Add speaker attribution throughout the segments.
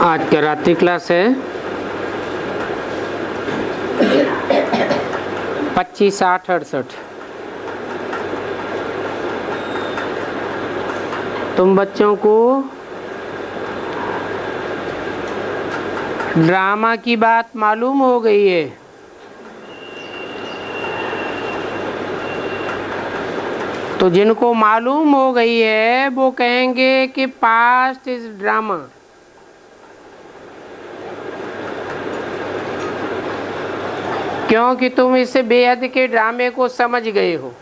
Speaker 1: आज का रात्रि क्लास है 25, 8, 68। तुम बच्चों को ड्रामा की बात मालूम हो गई है। तो जिनको मालूम हो गई है वो कहेंगे कि पास्ट इज ड्रामा। क्योंकि तुम इस बेहद के ड्रामे को समझ गए हो।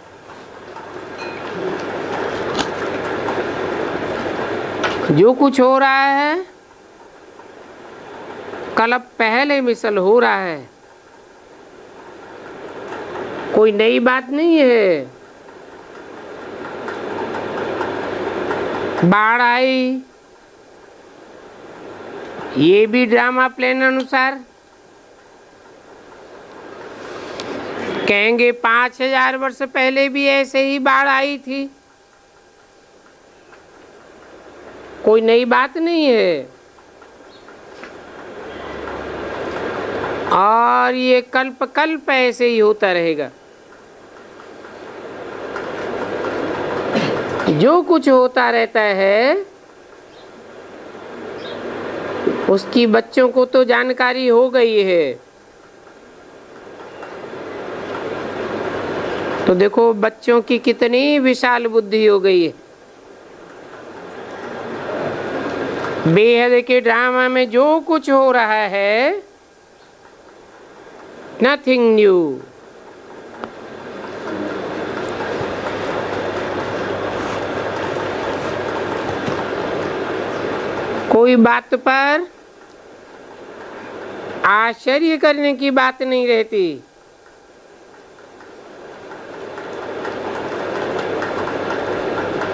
Speaker 1: जो कुछ हो रहा है कल पहले मिसल हो रहा है, कोई नई बात नहीं है। बाढ़ आई, ये भी ड्रामा प्लान अनुसार। कहेंगे 5000 वर्ष पहले भी ऐसे ही बाढ़ आई थी, कोई नई बात नहीं है। और ये कल्प कल्प ऐसे ही होता रहेगा। जो कुछ होता रहता है उसकी बच्चों को तो जानकारी हो गई है। तो देखो बच्चों की कितनी विशाल बुद्धि हो गई है। बेहद के ड्रामा में जो कुछ हो रहा है नथिंग न्यू। कोई बात पर आश्चर्य करने की बात नहीं रहती।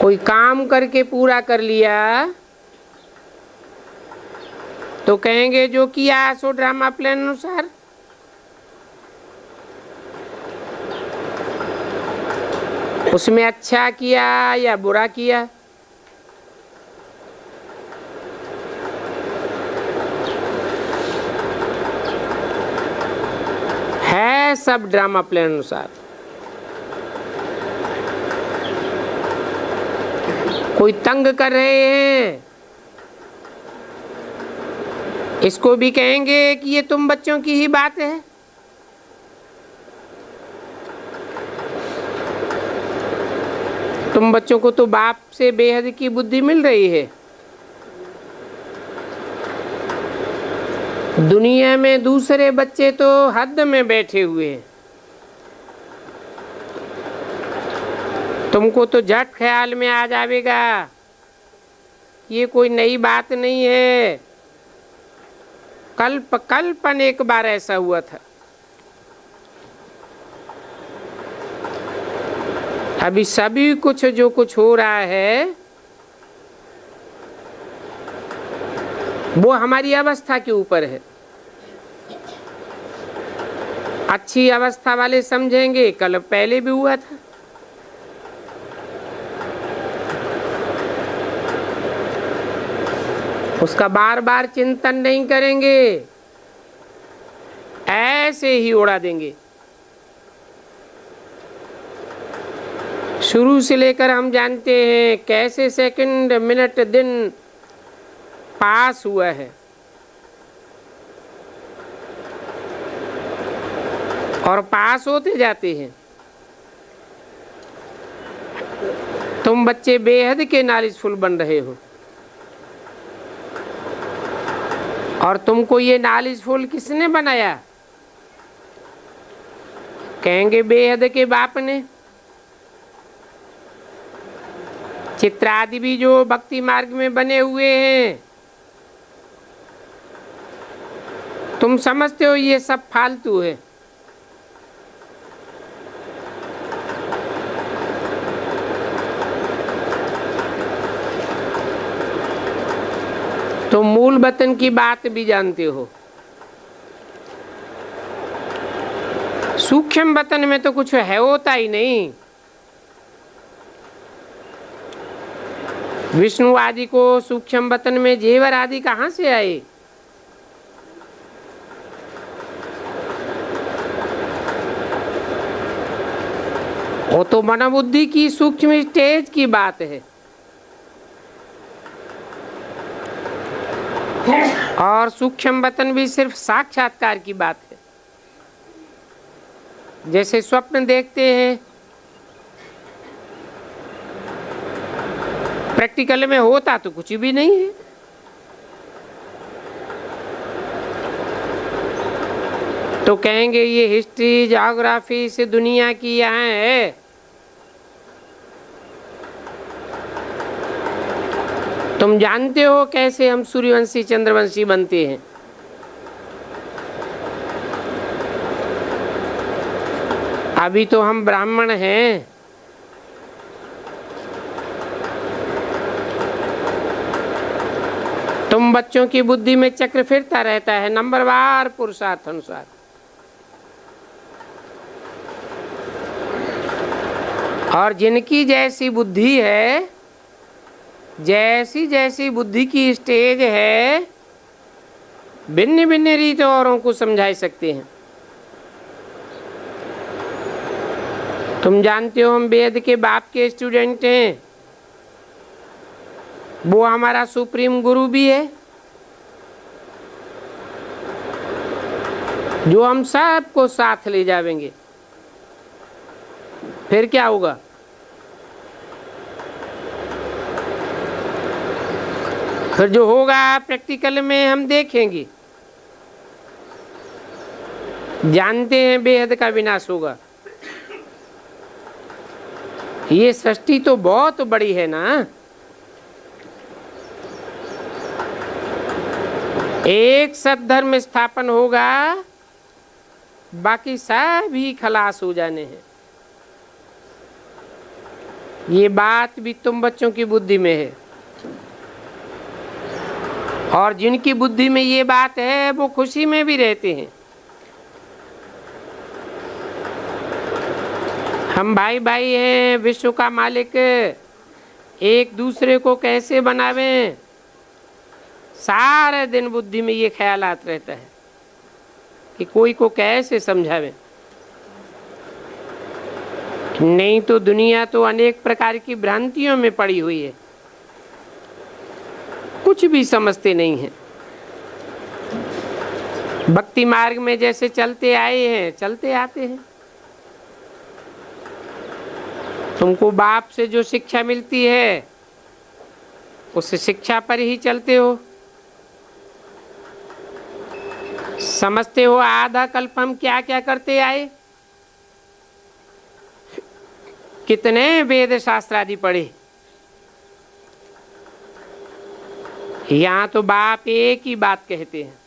Speaker 1: कोई काम करके पूरा कर लिया तो कहेंगे जो किया सो ड्रामा प्लान अनुसार। उसमें अच्छा किया या बुरा किया, है सब ड्रामा प्लान अनुसार। कोई तंग कर रहे हैं, इसको भी कहेंगे कि ये तुम बच्चों की ही बात है। तुम बच्चों को तो बाप से बेहद की बुद्धि मिल रही है। दुनिया में दूसरे बच्चे तो हद में बैठे हुए हैं। तुमको तो झट ख्याल में आ जाएगा ये कोई नई बात नहीं है। कल्प कल्पन एक बार ऐसा हुआ था। अभी सभी कुछ जो कुछ हो रहा है वो हमारी अवस्था के ऊपर है। अच्छी अवस्था वाले समझेंगे कल पहले भी हुआ था। उसका बार बार चिंतन नहीं करेंगे, ऐसे ही उड़ा देंगे। शुरू से लेकर हम जानते हैं कैसे सेकंड मिनट दिन पास हुआ है। और पास होते जाते हैं। तुम बच्चे बेहद के नॉलेजफुल बन रहे हो। और तुमको ये नॉलेजफुल किसने बनाया? कहेंगे बेहद के बाप ने। चित्र आदि भी जो भक्ति मार्ग में बने हुए हैं, तुम समझते हो ये सब फालतू है। तो मूल वतन की बात भी जानते हो। सूक्ष्म वतन में तो कुछ है होता ही नहीं। विष्णु आदि को सूक्ष्म वतन में जेवर आदि कहाँ से आए? वो तो मनोबुद्धि की सूक्ष्म स्टेज की बात है, और सूक्ष्म वतन भी सिर्फ साक्षात्कार की बात है। जैसे स्वप्न देखते हैं, प्रैक्टिकल में होता तो कुछ भी नहीं है। तो कहेंगे ये हिस्ट्री ज्योग्राफी से दुनिया की यहाँ है। तुम जानते हो कैसे हम सूर्यवंशी चंद्रवंशी बनते हैं? अभी तो हम ब्राह्मण हैं। तुम बच्चों की बुद्धि में चक्र फिरता रहता है नंबरवार पुरुषार्थ अनुसार। और जिनकी जैसी बुद्धि है, जैसी जैसी बुद्धि की स्टेज है, भिन्न भिन्न रीत औरों को समझा सकते हैं। तुम जानते हो हम वेद के बाप के स्टूडेंट हैं, वो हमारा सुप्रीम गुरु भी है, जो हम सबको साथ ले जाएंगे। फिर क्या होगा? फिर जो होगा प्रैक्टिकल में हम देखेंगे। जानते हैं बेहद का विनाश होगा। ये सृष्टि तो बहुत बड़ी है ना। एक सद्धर्म स्थापन होगा, बाकी सब ही खलास हो जाने हैं। ये बात भी तुम बच्चों की बुद्धि में है, और जिनकी बुद्धि में ये बात है वो खुशी में भी रहते हैं। हम भाई भाई हैं, विश्व का मालिक एक दूसरे को कैसे बनावें, सारे दिन बुद्धि में ये ख्यालात रहता है कि कोई को कैसे समझावें। नहीं तो दुनिया तो अनेक प्रकार की भ्रांतियों में पड़ी हुई है, कुछ भी समझते नहीं है। भक्ति मार्ग में जैसे चलते आए हैं, चलते आते हैं। तुमको बाप से जो शिक्षा मिलती है, उस शिक्षा पर ही चलते हो। समझते हो आधा कल्प हम क्या क्या करते आए, कितने वेद शास्त्र आदि पढ़े। यहाँ तो बाप एक ही बात कहते हैं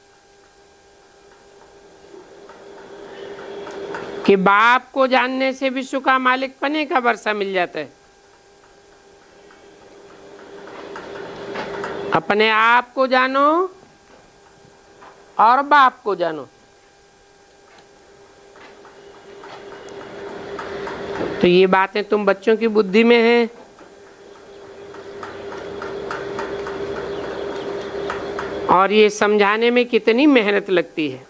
Speaker 1: कि बाप को जानने से विश्व का मालिक पने का वर्षा मिल जाता है। अपने आप को जानो और बाप को जानो। तो ये बातें तुम बच्चों की बुद्धि में हैं। और ये समझाने में कितनी मेहनत लगती है।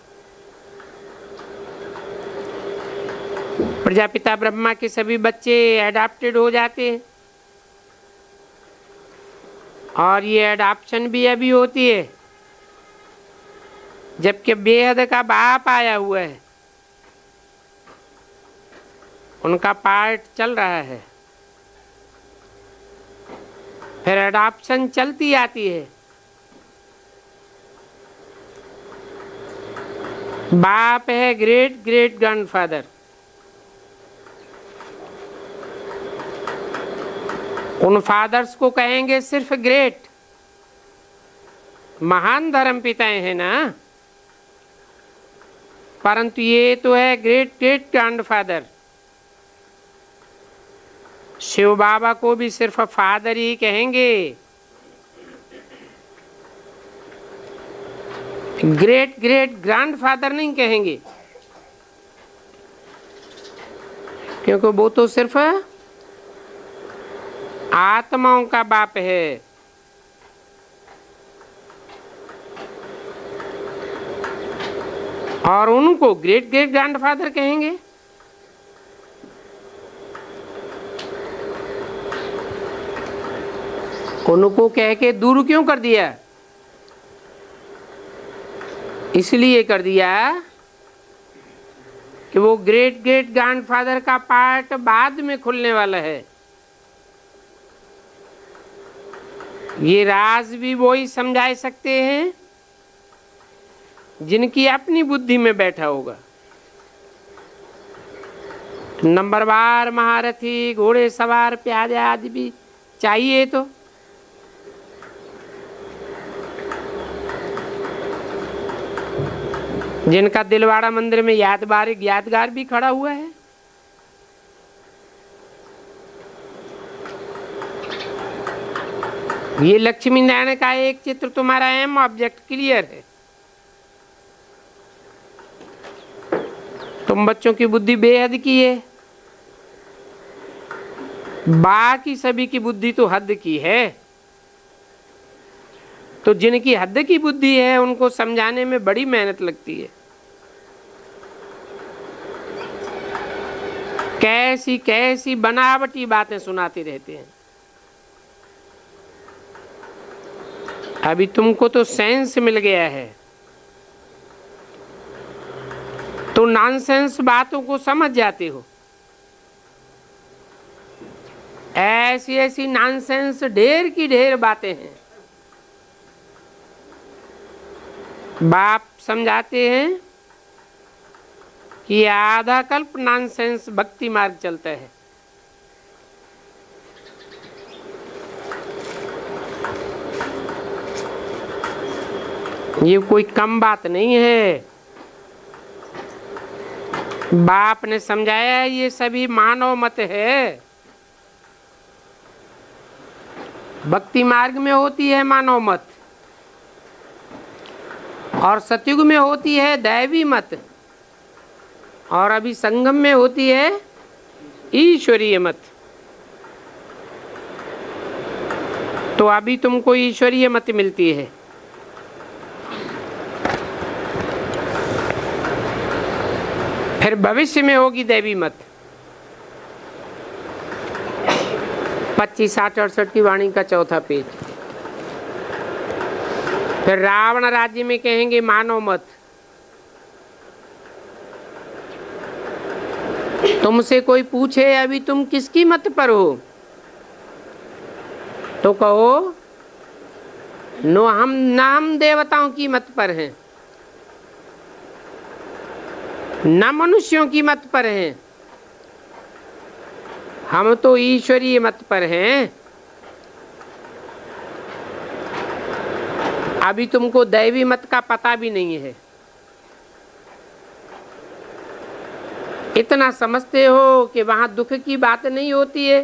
Speaker 1: प्रजापिता ब्रह्मा के सभी बच्चे एडाप्टेड हो जाते हैं, और ये एडाप्शन भी अभी होती है, जबकि बेहद का बाप आया हुआ है, उनका पार्ट चल रहा है। फिर एडाप्शन चलती आती है। बाप है ग्रेट ग्रेट ग्रैंडफादर, उन फादर्स को कहेंगे सिर्फ ग्रेट, महान धर्म पिताएं हैं ना, परंतु ये तो है ग्रेट ग्रेट ग्रैंडफादर। शिव बाबा को भी सिर्फ फादर ही कहेंगे, ग्रेट ग्रेट ग्रैंडफादर नहीं कहेंगे, क्योंकि वो तो सिर्फ आत्माओं का बाप है। और उनको ग्रेट ग्रेट ग्रैंडफादर कहेंगे। उनको कह के दूर क्यों कर दिया? इसलिए कर दिया कि वो ग्रेट ग्रेट ग्रैंडफादर का पार्ट बाद में खुलने वाला है। ये राज भी वो ही समझा सकते हैं जिनकी अपनी बुद्धि में बैठा होगा। नंबरवार, महारथी, घोड़े सवार, प्यादे आदि भी चाहिए। तो जिनका दिलवाड़ा मंदिर में यादगार भी खड़ा हुआ है। ये लक्ष्मी नारायण का एक चित्र तुम्हारा एम ऑब्जेक्ट क्लियर है। तुम बच्चों की बुद्धि बेहद की है, बाकी सभी की बुद्धि तो हद की है। तो जिनकी हद की बुद्धि है उनको समझाने में बड़ी मेहनत लगती है। कैसी कैसी बनावटी बातें सुनाते रहते हैं। अभी तुमको तो सेंस मिल गया है, तो नॉनसेंस बातों को समझ जाते हो। ऐसी ऐसी नॉनसेंस ढेर की ढेर बातें हैं। बाप समझाते हैं कि आधा कल्प नॉनसेंस भक्ति मार्ग चलता है। ये कोई कम बात नहीं है। बाप ने समझाया ये सभी मानव मत है। भक्ति मार्ग में होती है मानव मत, और सतयुग में होती है दैवी मत, और अभी संगम में होती है ईश्वरीय मत। तो अभी तुमको ईश्वरीय मत मिलती है। फिर भविष्य में होगी दैवी मत। 25, 60, 68 की वाणी का चौथा पेज। फिर रावण राज्य में कहेंगे मानव मत। तुमसे कोई पूछे अभी तुम किसकी मत पर हो, तो कहो हम नाम देवताओं की मत पर हैं, न मनुष्यों की मत पर हैं, हम तो ईश्वरीय मत पर हैं। अभी तुमको दैवी मत का पता भी नहीं है। इतना समझते हो कि वहां दुख की बात नहीं होती है।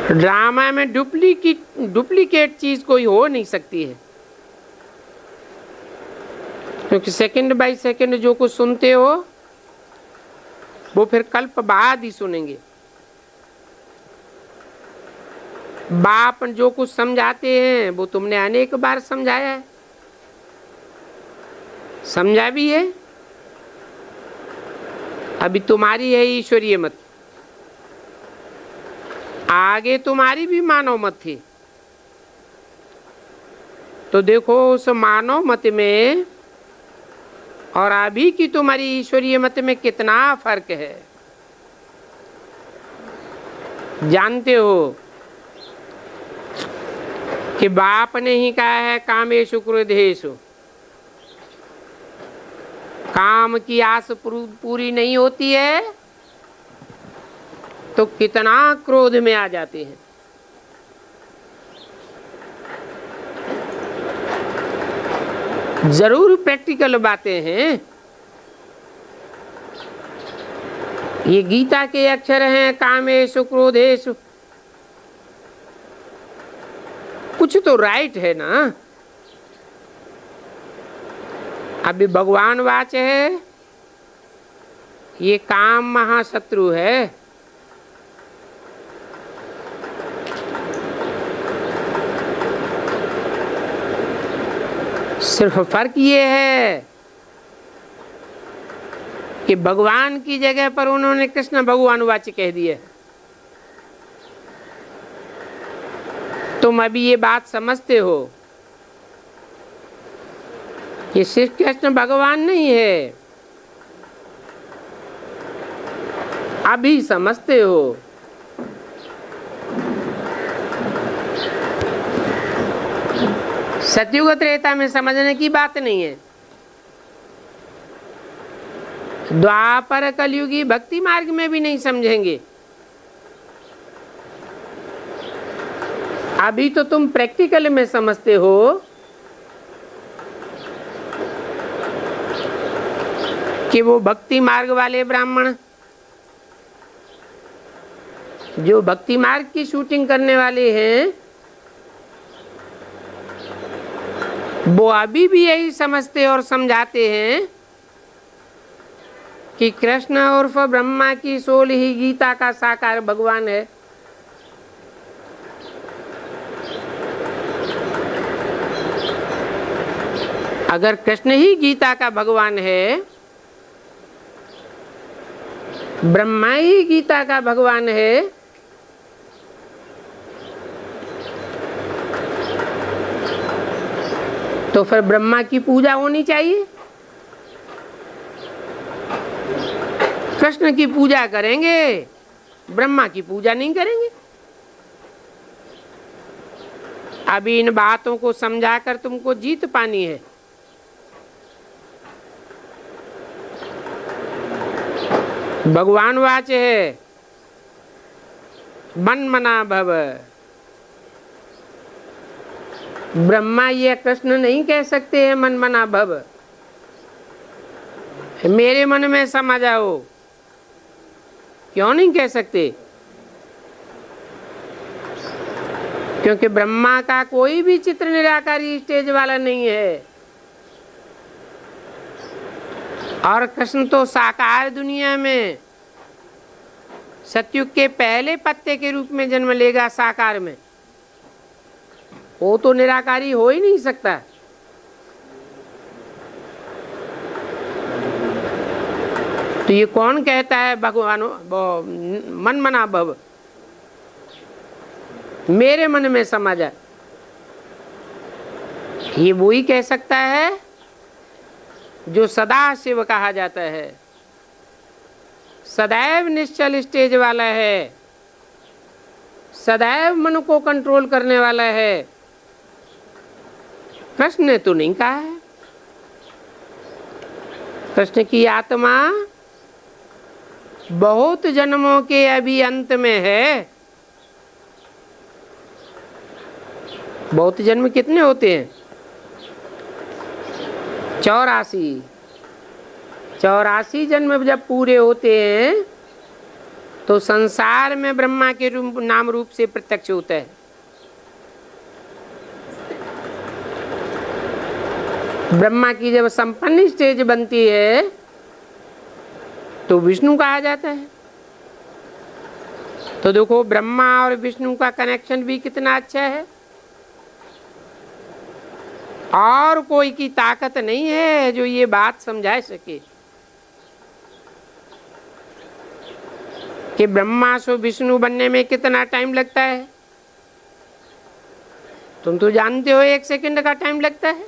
Speaker 1: ड्रामा में डुप्लीकेट चीज कोई हो नहीं सकती है, क्योंकि सेकंड बाय सेकंड जो कुछ सुनते हो वो फिर कल्प बाद ही सुनेंगे। बाप जो कुछ समझाते हैं वो तुमने अनेक बार समझाया है, समझा भी है। अभी तुम्हारी है ईश्वरीय मत, आगे तुम्हारी भी मानव मत थी। तो देखो उस मानव मत में और अभी की तुम्हारी ईश्वरीय मत में कितना फर्क है, जानते हो कि बाप ने ही कहा है कामेषु क्रोधेषु। काम की आस पूरी नहीं होती है तो कितना क्रोध में आ जाते हैं। जरूर प्रैक्टिकल बातें हैं। ये गीता के अक्षर हैं कामेषु क्रोधेषु। कुछ तो राइट है ना। अभी भगवान वाच है ये काम महाशत्रु है। सिर्फ फर्क ये है कि भगवान की जगह पर उन्होंने कृष्ण भगवानुवाच कह दिया। तुम अभी ये बात समझते हो कि श्री कृष्ण भगवान नहीं है, अभी समझते हो। सतयुग त्रेता में समझने की बात नहीं है। द्वापर कलयुगी भक्ति मार्ग में भी नहीं समझेंगे। अभी तो तुम प्रैक्टिकल में समझते हो कि वो भक्ति मार्ग वाले ब्राह्मण जो भक्ति मार्ग की शूटिंग करने वाले हैं, वो अभी भी यही समझते और समझाते हैं कि कृष्ण उर्फ ब्रह्मा की सोल ही गीता का साकार भगवान है। अगर कृष्ण ही गीता का भगवान है, ब्रह्मा ही गीता का भगवान है, तो फिर ब्रह्मा की पूजा होनी चाहिए। कृष्ण की पूजा करेंगे, ब्रह्मा की पूजा नहीं करेंगे। अभी इन बातों को समझाकर तुमको जीत पानी है। भगवान वाच है, मन मना भव। ब्रह्मा ये कृष्ण नहीं कह सकते हैं मन मना भव, मेरे मन में समा जाओ। क्यों नहीं कह सकते? क्योंकि ब्रह्मा का कोई भी चित्र निराकारी स्टेज वाला नहीं है, और कृष्ण तो साकार दुनिया में सतयुग के पहले पत्ते के रूप में जन्म लेगा साकार में। वो तो निराकारी हो ही नहीं सकता। तो ये कौन कहता है भगवान मन मना भव, मेरे मन में समा जा? ये वो ही कह सकता है जो सदा शिव कहा जाता है, सदैव निश्चल स्टेज वाला है, सदैव मन को कंट्रोल करने वाला है। कृष्ण ने तो नहीं कहा है। कृष्ण की आत्मा बहुत जन्मों के अभी अंत में है। बहुत जन्म कितने होते हैं? 84। 84 जन्म जब पूरे होते हैं तो संसार में ब्रह्मा के रूप नाम रूप से प्रत्यक्ष होता है। ब्रह्मा की जब संपन्न स्टेज बनती है तो विष्णु कहा जाता है। तो देखो ब्रह्मा और विष्णु का कनेक्शन भी कितना अच्छा है। और कोई की ताकत नहीं है जो ये बात समझा सके कि ब्रह्मा से विष्णु बनने में कितना टाइम लगता है। तुम तो जानते हो 1 सेकंड का टाइम लगता है,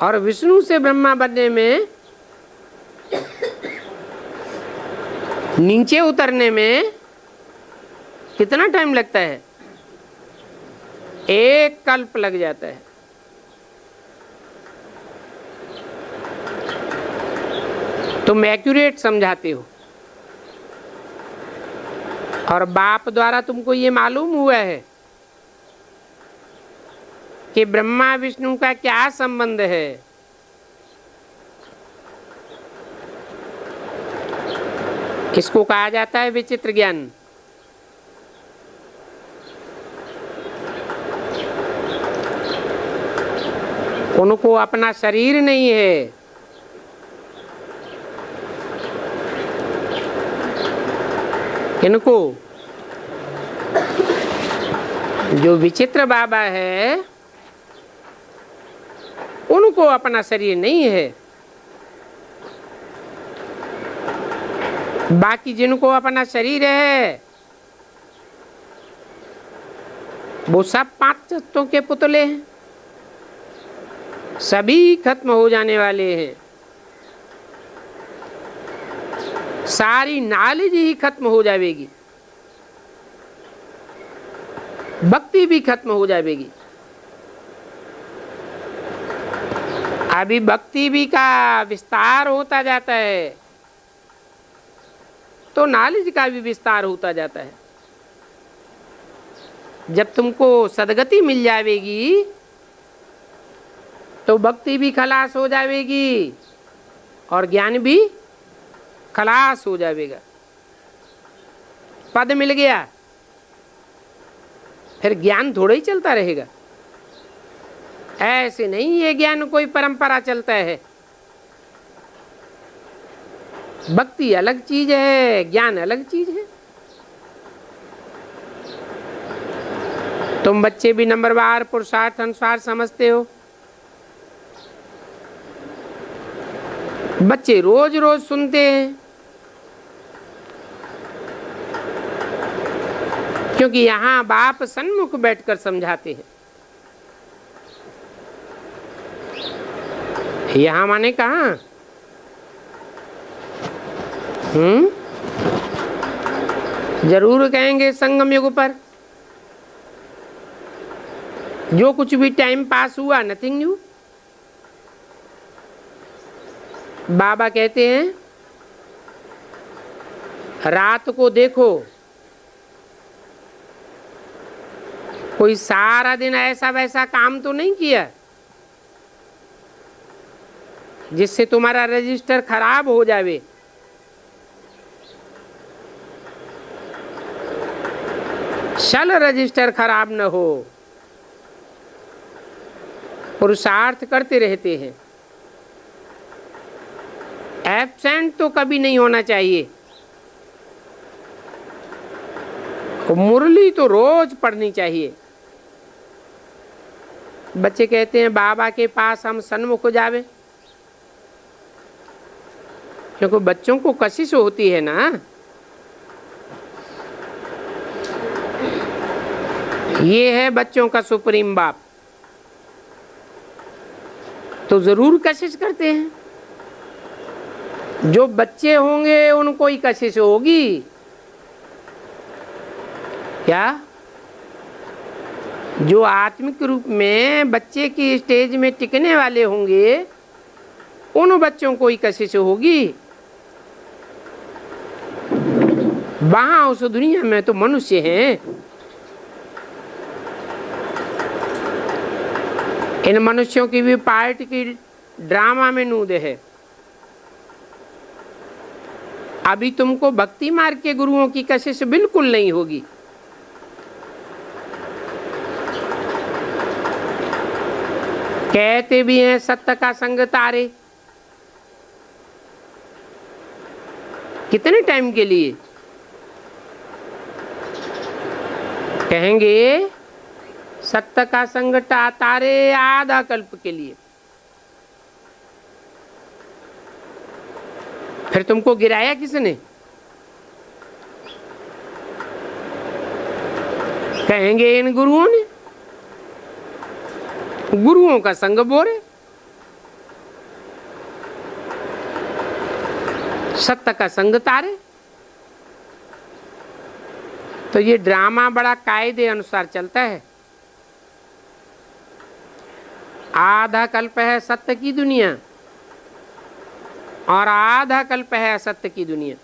Speaker 1: और विष्णु से ब्रह्मा बनने में नीचे उतरने में कितना टाइम लगता है? 1 कल्प लग जाता है। तुम एक्यूरेट समझाते हो, और बाप द्वारा तुमको ये मालूम हुआ है कि ब्रह्मा विष्णु का क्या संबंध है। इसको कहा जाता है विचित्र ज्ञान। उनको अपना शरीर नहीं है, इनको जो विचित्र बाबा है उनको अपना शरीर नहीं है। बाकी जिनको अपना शरीर है वो सब 5 तत्वों के पुतले हैं, सभी खत्म हो जाने वाले हैं। सारी नॉलेज ही खत्म हो जाएगी, भक्ति भी खत्म हो जाएगी। अभी भक्ति भी का विस्तार होता जाता है तो नॉलेज का भी विस्तार होता जाता है। जब तुमको सदगति मिल जाएगी तो भक्ति भी खलास हो जाएगी और ज्ञान भी खलास हो जाएगा। पद मिल गया फिर ज्ञान थोड़ा ही चलता रहेगा। ऐसे नहीं ये ज्ञान कोई परंपरा चलता है। भक्ति अलग चीज है, ज्ञान अलग चीज है। तुम बच्चे भी नंबरवार पुरुषार्थ अनुसार समझते हो। बच्चे रोज रोज सुनते हैं क्योंकि यहाँ बाप सन्मुख बैठकर समझाते हैं। यहाँ माने कहाँ? जरूर कहेंगे संगम युग पर जो कुछ भी टाइम पास हुआ नथिंग न्यू। बाबा कहते हैं रात को देखो, कोई सारा दिन ऐसा वैसा काम तो नहीं किया जिससे तुम्हारा रजिस्टर खराब हो जावे। शल रजिस्टर खराब न हो, पुरुषार्थ करते रहते हैं। एब्सेंट तो कभी नहीं होना चाहिए। मुरली तो रोज पढ़नी चाहिए। बच्चे कहते हैं बाबा के पास हम सन्मुख जावे, क्योंकि बच्चों को कशिश होती है ना। ये है बच्चों का सुप्रीम बाप, तो जरूर कशिश करते हैं। जो बच्चे होंगे उनको ही कशिश होगी। क्या? जो आत्मिक रूप में बच्चे की स्टेज में टिकने वाले होंगे उन बच्चों को ही कशिश होगी। वहां उस दुनिया में तो मनुष्य हैं। इन मनुष्यों की भी पार्ट की ड्रामा में नूद है। अभी तुमको भक्ति मार्ग के गुरुओं की कशिश बिल्कुल नहीं होगी। कहते भी हैं सत्य का संग तारे। कितने टाइम के लिए कहेंगे? सत्य का संग तारे आधा कल्प के लिए। फिर तुमको गिराया किसने? कहेंगे इन गुरुओं ने। गुरुओं का संग बोरे। सत्य का संग तारे। तो ये ड्रामा बड़ा कायदे अनुसार चलता है। आधा कल्प है सत्य की दुनिया और आधा कल्प है असत्य की दुनिया।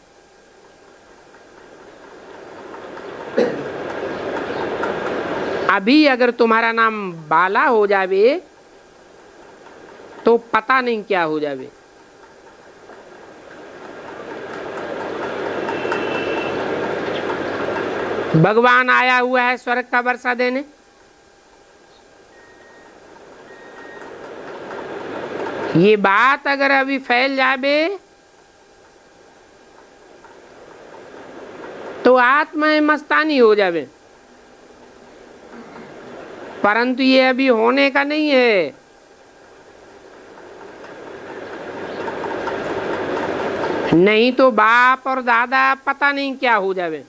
Speaker 1: अभी अगर तुम्हारा नाम बाला हो जावे तो पता नहीं क्या हो जावे। भगवान आया हुआ है स्वर्ग का वर्षा देने। ये बात अगर अभी फैल जावे तो आत्मा मस्तानी हो जावे, परंतु ये अभी होने का नहीं है। नहीं तो बाप और दादा पता नहीं क्या हो जावे।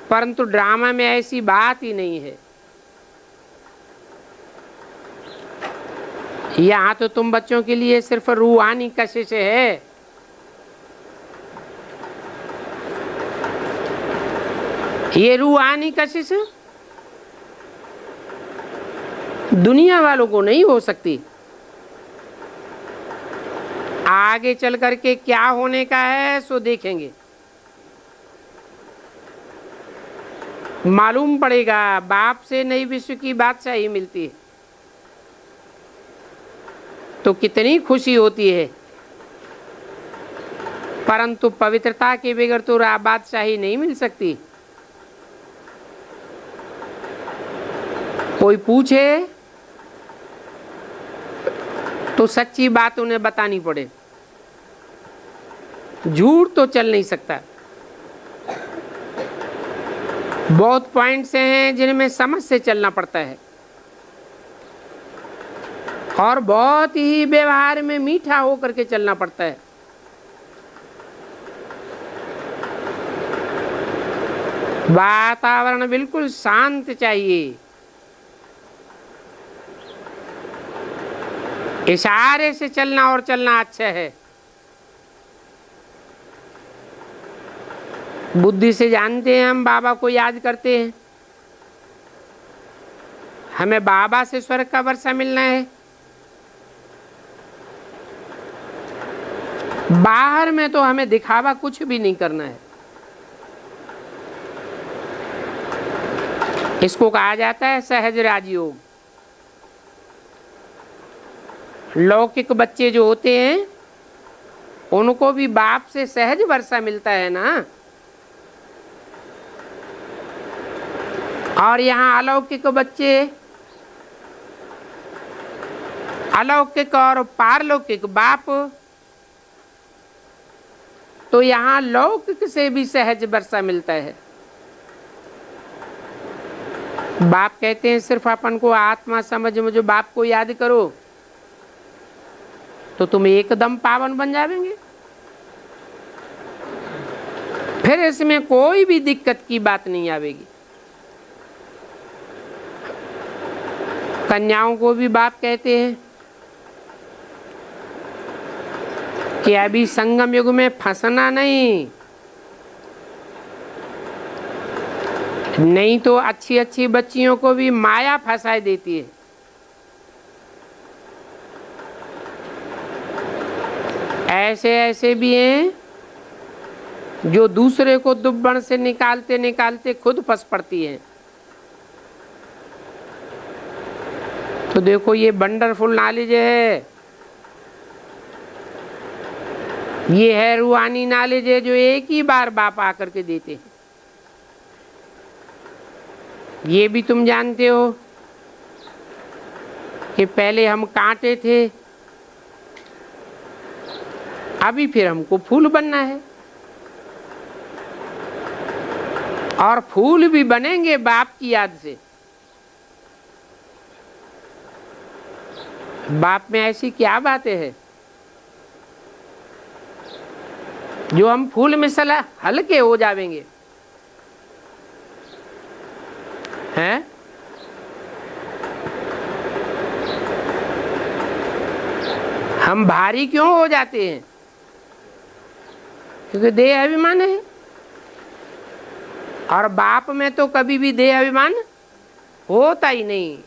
Speaker 1: परंतु ड्रामा में ऐसी बात ही नहीं है। यहाँ तो तुम बच्चों के लिए सिर्फ रूहानी कशिश है। ये रूहानी कशिश दुनिया वालों को नहीं हो सकती। आगे चल करके क्या होने का है सो देखेंगे, मालूम पड़ेगा। बाप से नई विश्व की बादशाही मिलती है तो कितनी खुशी होती है। परंतु पवित्रता के बगैर तो बादशाही नहीं मिल सकती। कोई पूछे तो सच्ची बात उन्हें बतानी पड़े, झूठ तो चल नहीं सकता। बहुत पॉइंट्स हैं जिनमें समझ से चलना पड़ता है और बहुत ही व्यवहार में मीठा होकर के चलना पड़ता है। वातावरण बिल्कुल शांत चाहिए। इशारे से चलना और चलना अच्छा है। बुद्धि से जानते हैं हम बाबा को याद करते हैं, हमें बाबा से स्वर्ग का वर्षा मिलना है। बाहर में तो हमें दिखावा कुछ भी नहीं करना है। इसको कहा जाता है सहज राजयोग। लौकिक बच्चे जो होते हैं उनको भी बाप से सहज वर्षा मिलता है ना। और यहाँ अलौकिक बच्चे, अलौकिक और पारलौकिक बाप, तो यहाँ लौकिक से भी सहज वर्षा मिलता है। बाप कहते हैं सिर्फ अपन को आत्मा समझ मुझे बाप को याद करो तो तुम एकदम पावन बन जाएंगे। फिर इसमें कोई भी दिक्कत की बात नहीं आवेगी। कन्याओं को भी बाप कहते हैं कि अभी संगम युग में फंसना नहीं, नहीं तो अच्छी अच्छी बच्चियों को भी माया फंसाए देती है। ऐसे ऐसे भी हैं जो दूसरे को दुब्बन से निकालते निकालते खुद फंस पड़ती हैं। तो देखो ये वंडरफुल नॉलेज है, ये है रूहानी नॉलेज है जो एक ही बार बाप आकर के देते हैं। ये भी तुम जानते हो कि पहले हम कांटे थे, अभी फिर हमको फूल बनना है और फूल भी बनेंगे बाप की याद से। बाप में ऐसी क्या बातें हैं जो हम फूल में सला हल्के हो जाएंगे हैं। हम भारी क्यों हो जाते हैं? क्योंकि देह अभिमान है। और बाप में तो कभी भी देह अभिमान होता ही नहीं,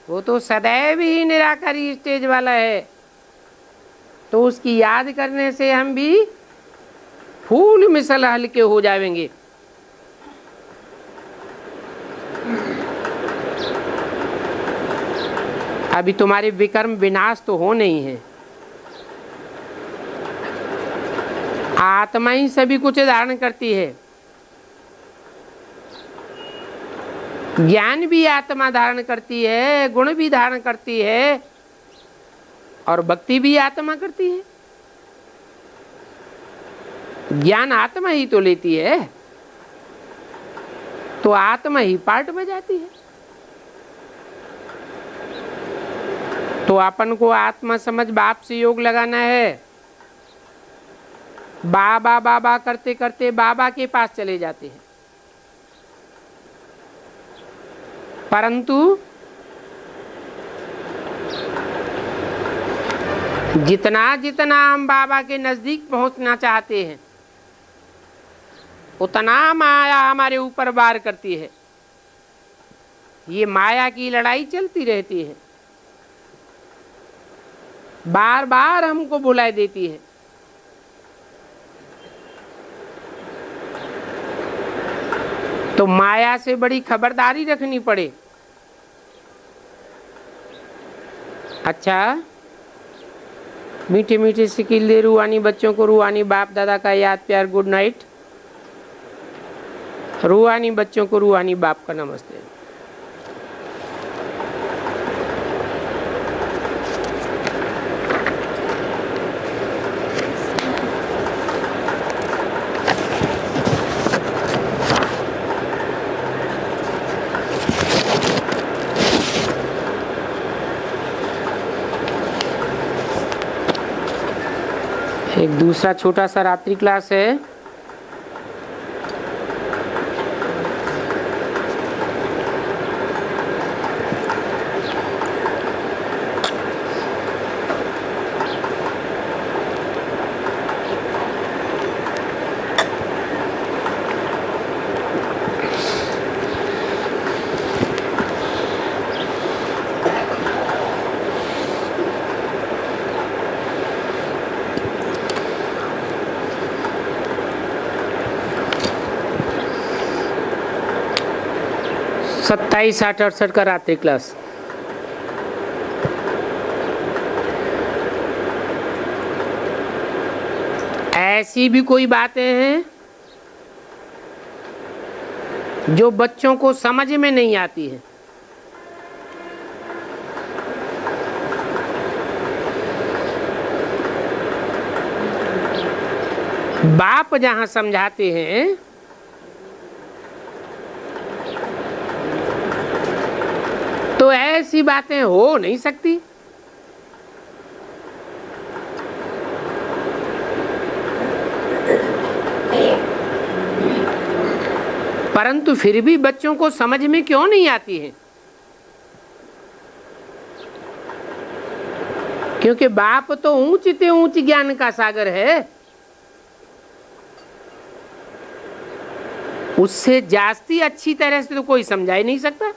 Speaker 1: वो तो सदैव ही निराकारी स्टेज वाला है। तो उसकी याद करने से हम भी फूल मिसल हल्के हो जाएंगे। अभी तुम्हारे विकर्म विनाश तो हो नहीं है, आत्मा ही सभी कुछ धारण करती है। ज्ञान भी आत्मा धारण करती है, गुण भी धारण करती है और भक्ति भी आत्मा करती है। ज्ञान आत्मा ही तो लेती है, तो आत्मा ही पार्ट बजाती है। तो अपन को आत्मा समझ बाप से योग लगाना है। बाबा बाबा करते करते बाबा के पास चले जाते हैं, परंतु जितना जितना हम बाबा के नजदीक पहुंचना चाहते हैं उतना माया हमारे ऊपर वार करती है। ये माया की लड़ाई चलती रहती है, बार बार हमको बुला देती है। तो माया से बड़ी खबरदारी रखनी पड़े। अच्छा, मीठे मीठे सिकिल दे रूहानी बच्चों को रूहानी बाप दादा का याद प्यार गुड नाइट। रूहानी बच्चों को रूहानी बाप का नमस्ते। एक दूसरा छोटा सा रात्रि क्लास है। सत्ताईस 8 68 का रात्रि क्लास। ऐसी भी कोई बातें हैं जो बच्चों को समझ में नहीं आती है। बाप जहां समझाते हैं तो ऐसी बातें हो नहीं सकती। परंतु फिर भी बच्चों को समझ में क्यों नहीं आती है? क्योंकि बाप तो ऊंच ते ऊंच ज्ञान का सागर है, उससे जास्ती अच्छी तरह से तो कोई समझा ही नहीं सकता।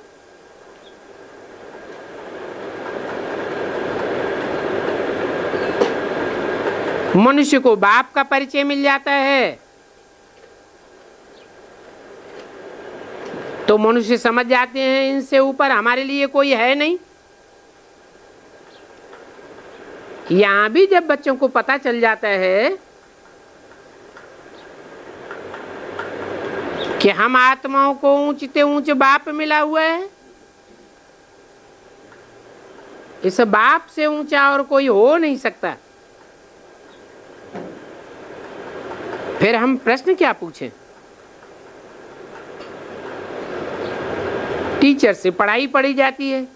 Speaker 1: मनुष्य को बाप का परिचय मिल जाता है तो मनुष्य समझ जाते हैं इनसे ऊपर हमारे लिए कोई है नहीं। यहां भी जब बच्चों को पता चल जाता है कि हम आत्माओं को ऊंचते ऊंच बाप मिला हुआ है, इस बाप से ऊंचा और कोई हो नहीं सकता, फिर हम प्रश्न क्या पूछें? टीचर से पढ़ाई पढ़ी जाती है,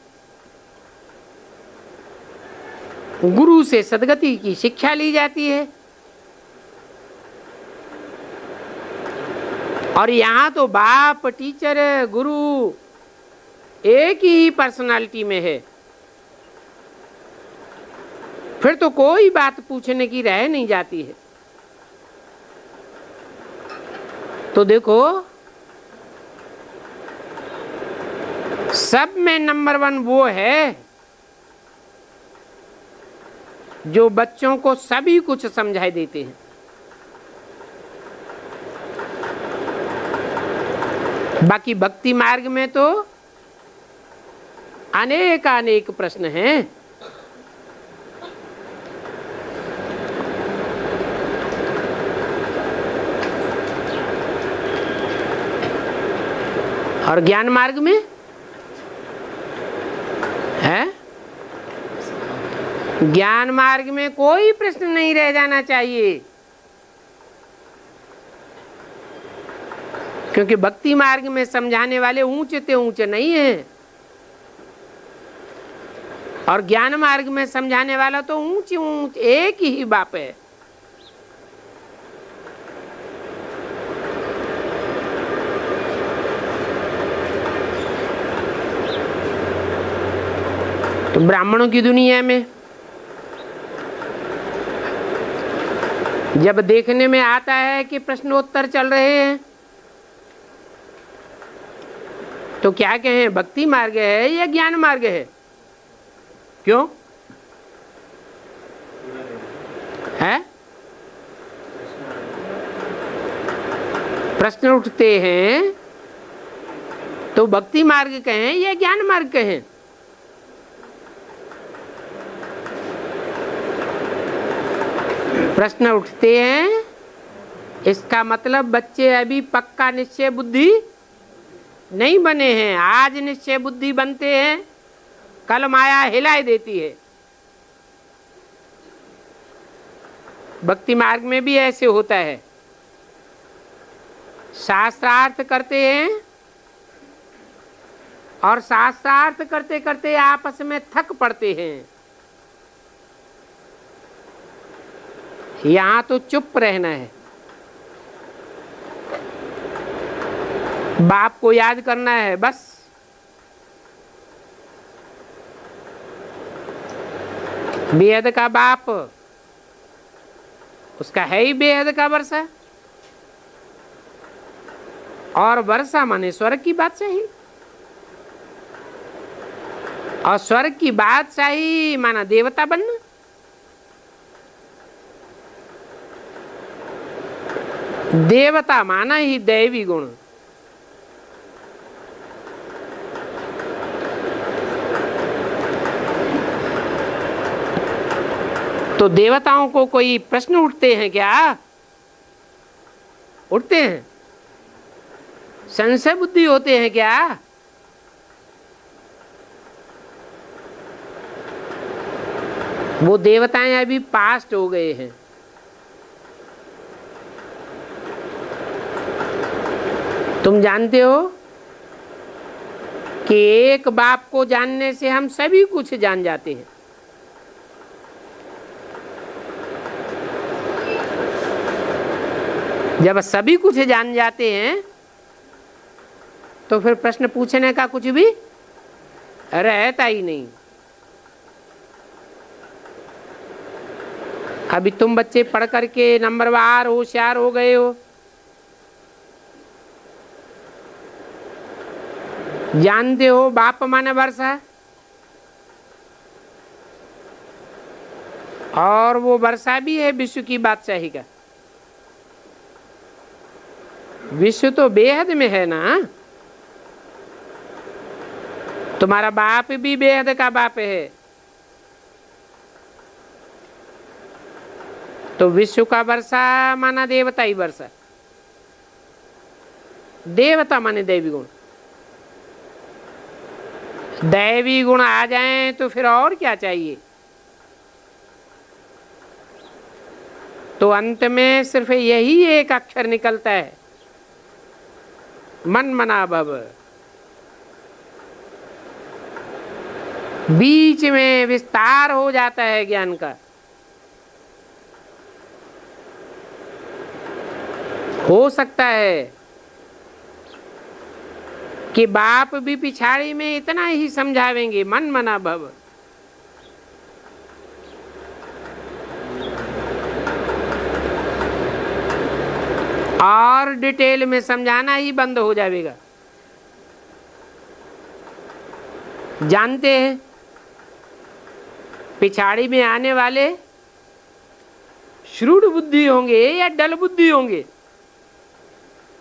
Speaker 1: गुरु से सद्गति की शिक्षा ली जाती है, और यहाँ तो बाप टीचर गुरु एक ही पर्सनालिटी में है, फिर तो कोई बात पूछने की रह नहीं जाती है। तो देखो, सब में नंबर 1 वो है जो बच्चों को सभी कुछ समझाई देते हैं। बाकी भक्ति मार्ग में तो अनेक अनेक प्रश्न हैं। और ज्ञान मार्ग में है, ज्ञान मार्ग में कोई प्रश्न नहीं रह जाना चाहिए, क्योंकि भक्ति मार्ग में समझाने वाले ऊंचे ते ऊंचे नहीं हैं। और ज्ञान मार्ग में समझाने वाला तो ऊंच ऊंच एक ही बाप है। तो ब्राह्मणों की दुनिया में जब देखने में आता है कि प्रश्नोत्तर चल रहे हैं तो क्या कहें, भक्ति मार्ग है या ज्ञान मार्ग है? क्यों है? प्रश्न उठते हैं तो भक्ति मार्ग कहें या ज्ञान मार्ग कहें? प्रश्न उठते हैं, इसका मतलब बच्चे अभी पक्का निश्चय बुद्धि नहीं बने हैं। आज निश्चय बुद्धि बनते हैं, कल माया हिलाई देती है। भक्ति मार्ग में भी ऐसे होता है। शास्त्रार्थ करते हैं और शास्त्रार्थ करते करते आपस में थक पड़ते हैं। यहाँ तो चुप रहना है, बाप को याद करना है बस। बेहद का बाप, उसका है ही बेहद का वर्षा, और वर्षा माने स्वर्ग की बादशाही, और स्वर्ग की बादशाही माना देवता बनना। देवता माना ही दैवी गुण। तो देवताओं को कोई प्रश्न उठते हैं क्या? उठते हैं। संशय बुद्धि होते हैं क्या? वो देवताएं अभी पास्ट हो गए हैं। तुम जानते हो कि एक बाप को जानने से हम सभी कुछ जान जाते हैं। जब सभी कुछ जान जाते हैं तो फिर प्रश्न पूछने का कुछ भी रहता ही नहीं। अभी तुम बच्चे पढ़ करके नंबरवार होशियार हो गए हो, जानते हो बाप माने वर्षा, और वो वर्षा भी है विश्व की बादशाही का। विश्व तो बेहद में है ना। तुम्हारा बाप भी बेहद का बाप है, तो विश्व का वर्षा माना देवता ही वर्षा। देवता माने दैवी गुण। दैवी गुण आ जाएं तो फिर और क्या चाहिए? तो अंत में सिर्फ यही एक अक्षर निकलता है, मन मना भव। बीच में विस्तार हो जाता है ज्ञान का। हो सकता है कि बाप भी पिछाड़ी में इतना ही समझावेंगे, मन मना भव। और डिटेल में समझाना ही बंद हो जाएगा। जानते हैं पिछाड़ी में आने वाले श्रूड बुद्धि होंगे या डल बुद्धि होंगे?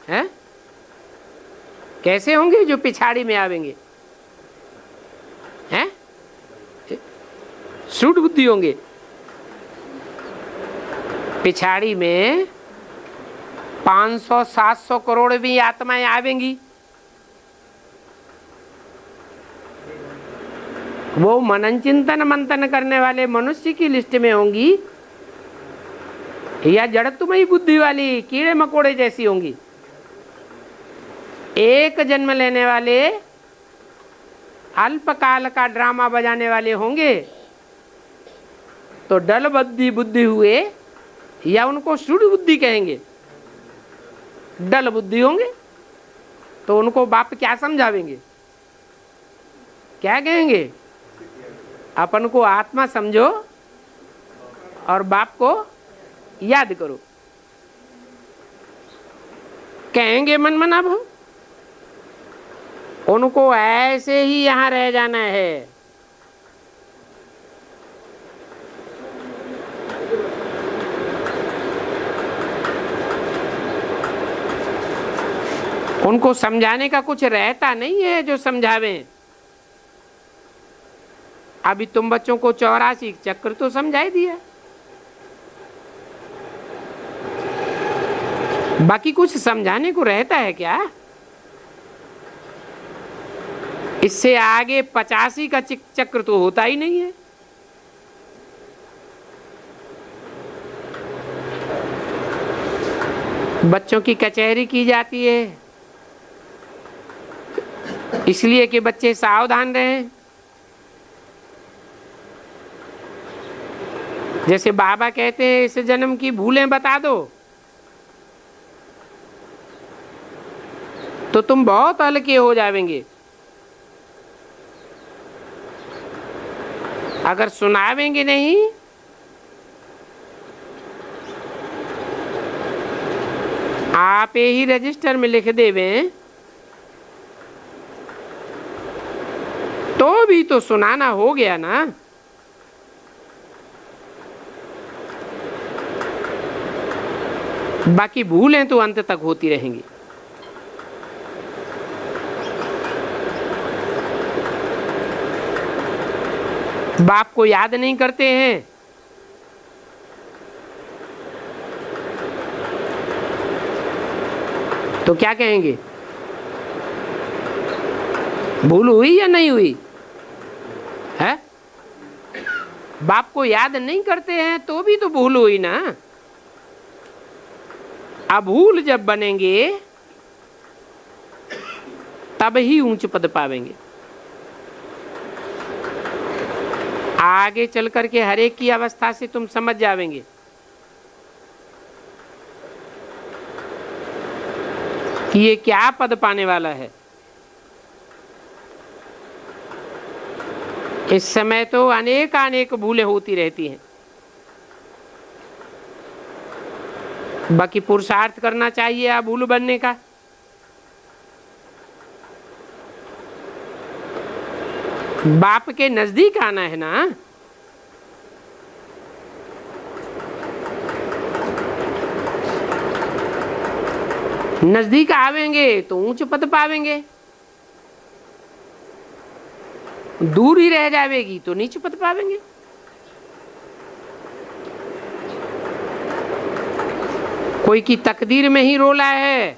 Speaker 1: हैं? कैसे होंगे जो पिछाड़ी में आवेंगे? हैं? श्रूड बुद्धि होंगे। पिछाड़ी में 500-700 करोड़ भी आत्माएं आवेंगी। वो मनन चिंतन मंथन करने वाले मनुष्य की लिस्ट में होंगी या जड़त्वमयी बुद्धि वाली कीड़े मकोड़े जैसी होंगी? एक जन्म लेने वाले अल्पकाल का ड्रामा बजाने वाले होंगे तो डल बुद्धि हुए, या उनको सुड़ बुद्धि कहेंगे? डल बुद्धि होंगे तो उनको बाप क्या समझावेंगे? क्या कहेंगे? अपन को आत्मा समझो और बाप को याद करो, कहेंगे मन मना भाव। उनको ऐसे ही यहां रह जाना है। उनको समझाने का कुछ रहता नहीं है जो समझावें। अभी तुम बच्चों को 84 चक्र तो समझा ही दिया, बाकी कुछ समझाने को रहता है क्या? इससे आगे 85 का चक्र तो होता ही नहीं है। बच्चों की कचहरी की जाती है इसलिए कि बच्चे सावधान रहें। जैसे बाबा कहते हैं इस जन्म की भूलें बता दो, तो तुम बहुत हल्के हो जाएंगे। अगर सुनावेंगे नहीं आप ही रजिस्टर में लिख देवें तो भी तो सुनाना हो गया ना। बाकी भूलें तो अंत तक होती रहेंगी। बाप को याद नहीं करते हैं तो क्या कहेंगे? भूल हुई या नहीं हुई है? बाप को याद नहीं करते हैं तो भी तो भूल हुई ना। अभूल जब बनेंगे तब ही ऊंच पद पावेंगे। आगे चल करके हर एक की अवस्था से तुम समझ जावेंगे। कि ये क्या पद पाने वाला है। इस समय तो अनेक भूलें होती रहती हैं, बाकी पुरुषार्थ करना चाहिए अभूल बनने का। बाप के नजदीक आना है ना। नजदीक आवेंगे तो ऊंच पद पावेंगे, दूर ही रह जाएगी तो नीच पद पावेंगे। कोई की तकदीर में ही रोला है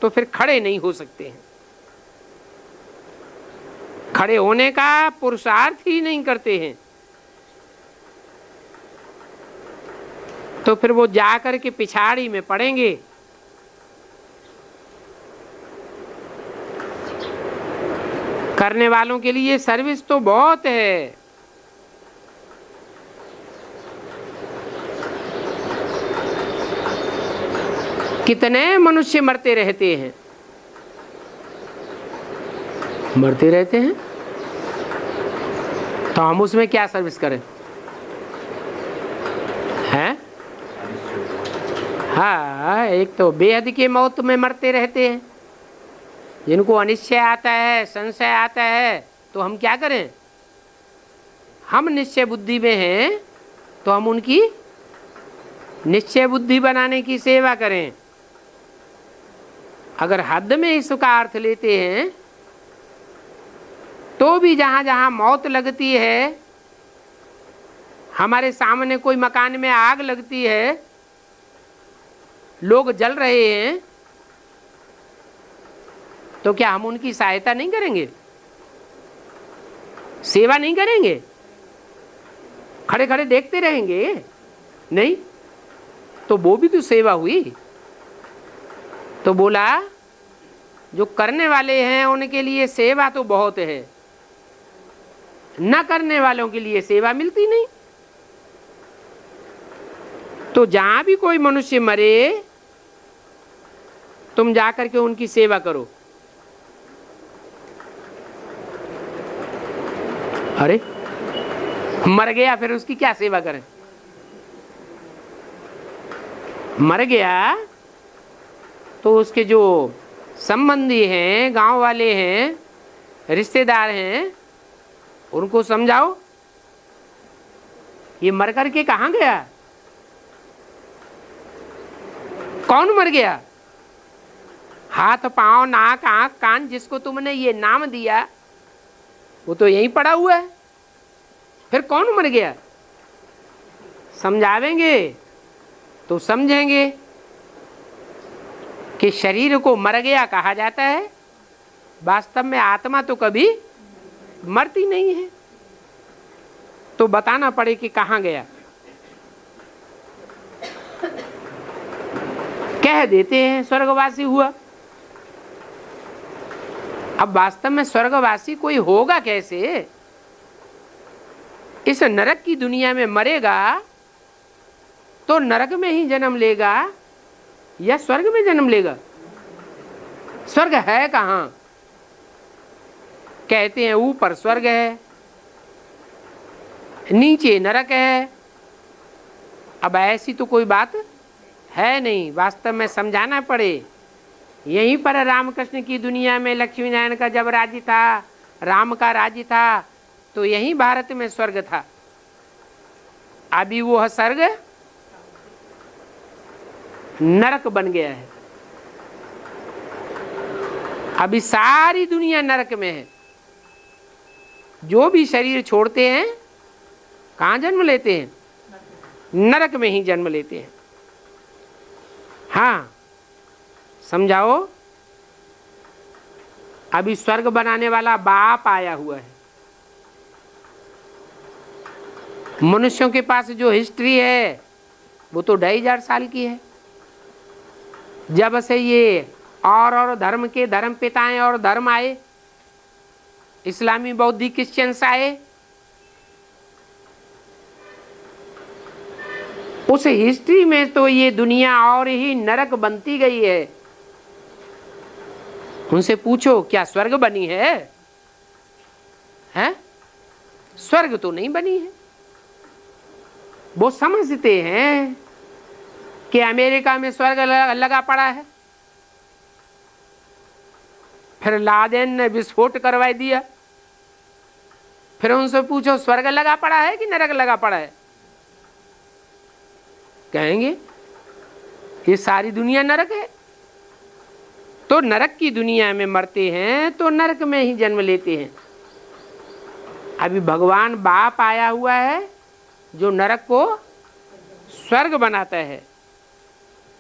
Speaker 1: तो फिर खड़े नहीं हो सकते हैं, खड़े होने का पुरुषार्थ ही नहीं करते हैं, तो फिर वो जाकर के पिछाड़ी में पड़ेंगे। करने वालों के लिए सर्विस तो बहुत है। कितने मनुष्य मरते रहते हैं, मरते रहते हैं, तो हम उसमें क्या सर्विस करें? हैं? हाँ, एक तो बेहद के मौत में मरते रहते हैं। जिनको अनिश्चय आता है, संशय आता है, तो हम क्या करें? हम निश्चय बुद्धि में हैं तो हम उनकी निश्चय बुद्धि बनाने की सेवा करें। अगर हद में इसका अर्थ लेते हैं तो भी जहां जहां मौत लगती है, हमारे सामने कोई मकान में आग लगती है, लोग जल रहे हैं, तो क्या हम उनकी सहायता नहीं करेंगे? सेवा नहीं करेंगे? खड़े खड़े देखते रहेंगे? नहीं, तो वो भी तो सेवा हुई। तो बोला जो करने वाले हैं उनके लिए सेवा तो बहुत है, न करने वालों के लिए सेवा मिलती नहीं। तो जहां भी कोई मनुष्य मरे तुम जाकर के उनकी सेवा करो। अरे मर गया फिर उसकी क्या सेवा करें? मर गया तो उसके जो संबंधी हैं, गांव वाले हैं, रिश्तेदार हैं, उनको समझाओ ये मर करके कहाँ गया, कौन मर गया। हाथ पांव नाक आंख कान जिसको तुमने ये नाम दिया वो तो यहीं पड़ा हुआ है, फिर कौन मर गया। समझावेंगे तो समझेंगे कि शरीर को मर गया कहा जाता है, वास्तव में आत्मा तो कभी मरती नहीं है। तो बताना पड़े कि कहाँ गया। कह देते हैं स्वर्गवासी हुआ। अब वास्तव में स्वर्गवासी कोई होगा कैसे? इस नरक की दुनिया में मरेगा तो नरक में ही जन्म लेगा या स्वर्ग में जन्म लेगा? स्वर्ग है कहां? कहते हैं ऊपर स्वर्ग है, नीचे नरक है। अब ऐसी तो कोई बात है नहीं, वास्तव में समझाना पड़े। यहीं पर रामकृष्ण की दुनिया में लक्ष्मी नारायण का जब राज्य था, राम का राज्य था, तो यहीं भारत में स्वर्ग था। अभी वो स्वर्ग नरक बन गया है। अभी सारी दुनिया नरक में है। जो भी शरीर छोड़ते हैं कहाँ जन्म लेते हैं? नरक में ही जन्म लेते हैं। हाँ समझाओ। अभी स्वर्ग बनाने वाला बाप आया हुआ है। मनुष्यों के पास जो हिस्ट्री है वो तो 2500 साल की है। जब से ये और धर्म के धर्म पिताएं और धर्म आए, इस्लामी बौद्धिक क्रिश्चियंस आए, उस हिस्ट्री में तो ये दुनिया और ही नरक बनती गई है। उनसे पूछो क्या स्वर्ग बनी है? हैं? स्वर्ग तो नहीं बनी है। वो समझते हैं कि अमेरिका में स्वर्ग लगा पड़ा है, फिर लादेन ने विस्फोट करवा दिया। फिर उनसे पूछो स्वर्ग लगा पड़ा है कि नरक लगा पड़ा है? कहेंगे ये सारी दुनिया नरक है। तो नरक की दुनिया में मरते हैं तो नरक में ही जन्म लेते हैं। अभी भगवान बाप आया हुआ है जो नरक को स्वर्ग बनाता है,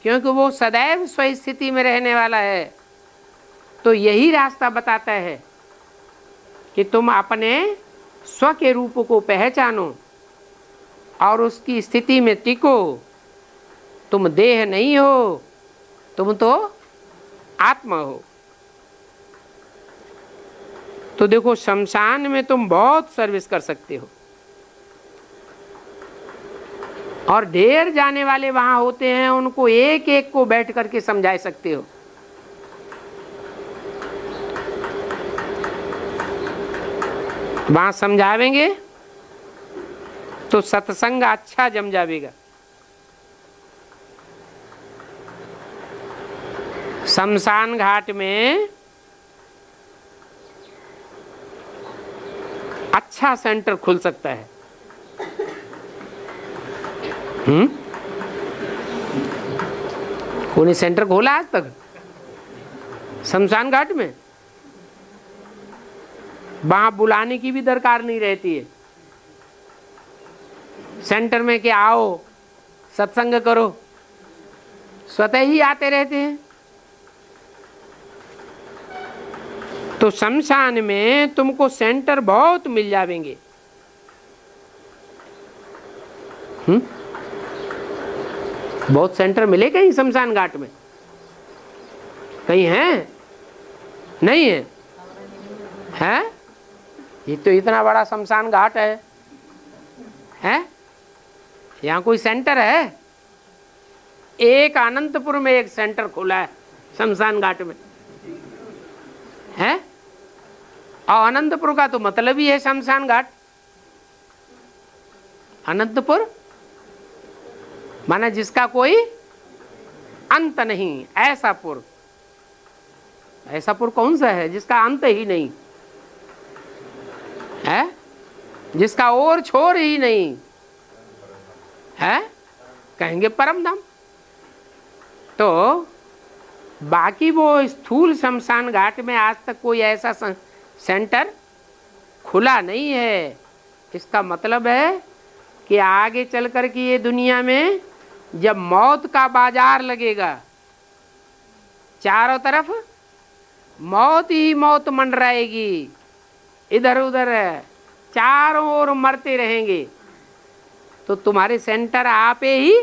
Speaker 1: क्योंकि वो सदैव स्व स्थिति में रहने वाला है। तो यही रास्ता बताता है कि तुम अपने स्व के रूप को पहचानो और उसकी स्थिति में टिको। तुम देह नहीं हो, तुम तो आत्मा हो। तो देखो शमशान में तुम बहुत सर्विस कर सकते हो, और ढेर जाने वाले वहां होते हैं, उनको एक एक को बैठ करके समझा सकते हो। वहां समझावेंगे तो सत्संग अच्छा जम जाएगा। शमशान घाट में अच्छा सेंटर खुल सकता है। कोई सेंटर खोला आज तक शमशान घाट में? वहां बुलाने की भी दरकार नहीं रहती है। सेंटर में कि आओ सत्संग करो, स्वतः ही आते रहते हैं। तो शमशान में तुमको सेंटर बहुत मिल जाएंगे। बहुत सेंटर मिले कहीं शमशान घाट में? कहीं हैं? नहीं है? हैं? ये तो इतना बड़ा शमशान घाट है, हैं? यहाँ कोई सेंटर है? एक अनंतपुर में एक सेंटर खुला है शमशान घाट में, हैं? और अनंतपुर का तो मतलब ही है शमशान घाट। अनंतपुर माना जिसका कोई अंत नहीं, ऐसा पुर। ऐसा पुर कौन सा है जिसका अंत ही नहीं है, जिसका और छोर ही नहीं है? कहेंगे परम धाम। तो बाकी वो स्थूल शमशान घाट में आज तक कोई ऐसा सेंटर खुला नहीं है। इसका मतलब है कि आगे चल कर के ये दुनिया में जब मौत का बाजार लगेगा, चारों तरफ मौत ही मौत मंडराएगी, इधर उधर चारों ओर मरते रहेंगे, तो तुम्हारे सेंटर आपे ही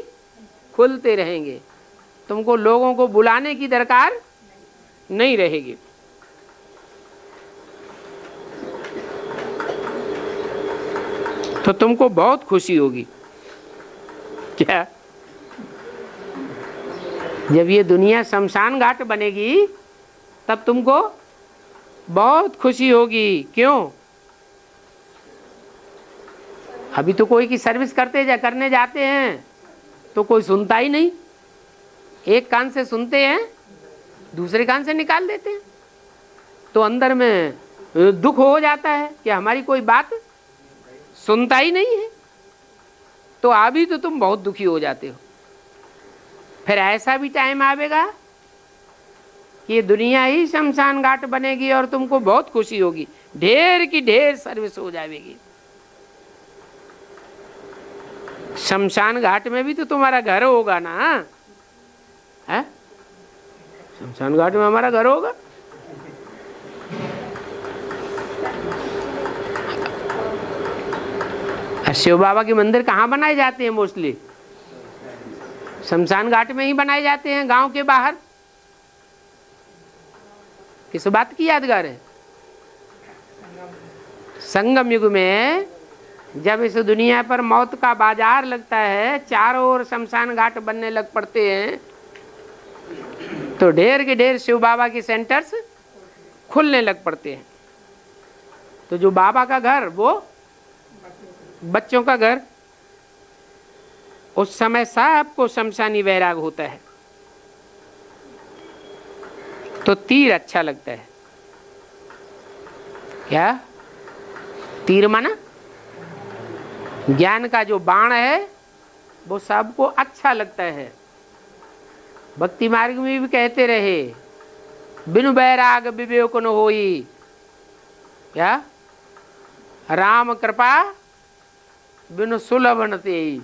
Speaker 1: खुलते रहेंगे, तुमको लोगों को बुलाने की दरकार नहीं रहेगी। तो तुमको बहुत खुशी होगी। क्या? जब ये दुनिया शमशान घाट बनेगी तब तुमको बहुत खुशी होगी। क्यों? अभी तो कोई की सर्विस करने जाते हैं तो कोई सुनता ही नहीं, एक कान से सुनते हैं दूसरे कान से निकाल देते हैं, तो अंदर में दुख हो जाता है कि हमारी कोई बात सुनता ही नहीं है। तो अभी तो तुम बहुत दुखी हो जाते हो। फिर ऐसा भी टाइम आवेगा कि ये दुनिया ही शमशान घाट बनेगी और तुमको बहुत खुशी होगी, ढेर की ढेर सर्विस हो जाएगी। शमशान घाट में भी तो तुम्हारा घर होगा ना, है? शमशान घाट में हमारा घर होगा। शिव बाबा के मंदिर कहाँ बनाए जाते हैं? मोस्टली शमशान घाट में ही बनाए जाते हैं, गांव के बाहर। किस बात की यादगार है? संगम युग में जब इस दुनिया पर मौत का बाजार लगता है, चारों ओर शमशान घाट बनने लग पड़ते हैं, तो ढेर के ढेर शिव बाबा के सेंटर्स खुलने लग पड़ते हैं। तो जो बाबा का घर, वो बच्चों का घर, उस समय सबको शमशानी वैराग होता है, तो तीर अच्छा लगता है। क्या? तीर माना ज्ञान का जो बाण है वो सबको अच्छा लगता है। भक्ति मार्ग में भी कहते रहे, बिनु बैराग विवेक न होई। क्या? राम कृपा बिनु सुलभ न तेई।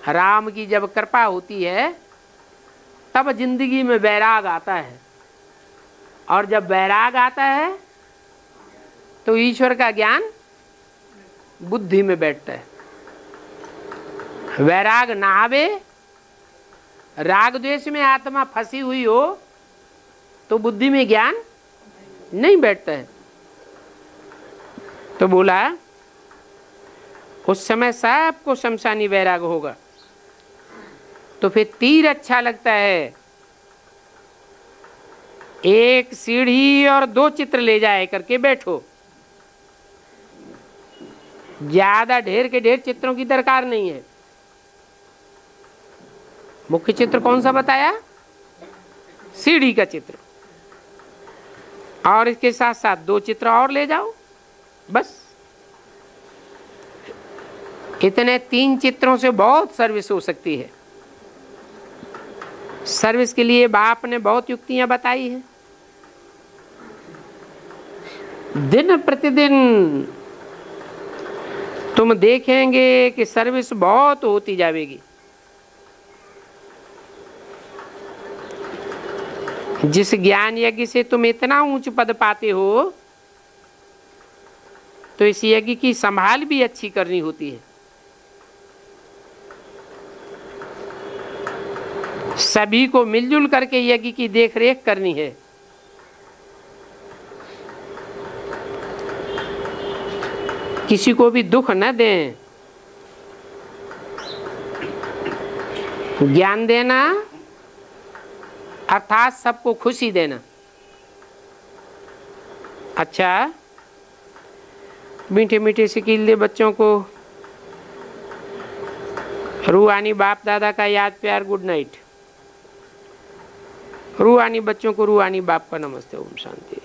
Speaker 1: राम की जब कृपा होती है तब जिंदगी में वैराग आता है, और जब वैराग आता है तो ईश्वर का ज्ञान बुद्धि में बैठता है। वैराग ना आवे, राग द्वेष में आत्मा फंसी हुई हो तो बुद्धि में ज्ञान नहीं बैठता है। तो बोला उस समय सबको शमशानी वैराग होगा, तो फिर तीर अच्छा लगता है। एक सीढ़ी और 2 चित्र ले जाए करके बैठो, ज्यादा ढेर के ढेर चित्रों की दरकार नहीं है। मुख्य चित्र कौन सा बताया? सीढ़ी का चित्र, और इसके साथ साथ 2 चित्र और ले जाओ, बस। इतने 3 चित्रों से बहुत सर्विस हो सकती है। सर्विस के लिए बाप ने बहुत युक्तियां बताई हैं। दिन प्रतिदिन तुम देखेंगे कि सर्विस बहुत होती जाएगी। जिस ज्ञान यज्ञ से तुम इतना ऊंच पद पाते हो, तो इस यज्ञ की संभाल भी अच्छी करनी होती है। सभी को मिलजुल करके यज्ञ की देखरेख करनी है। किसी को भी दुख न दें। ज्ञान देना अर्थात सबको खुशी देना। अच्छा, मीठे मीठे सिकील दे बच्चों को। रूहानी बाप दादा का याद प्यार, गुड नाइट। रूहानी बच्चों को रूहानी बाप का नमस्ते, ओम शांति।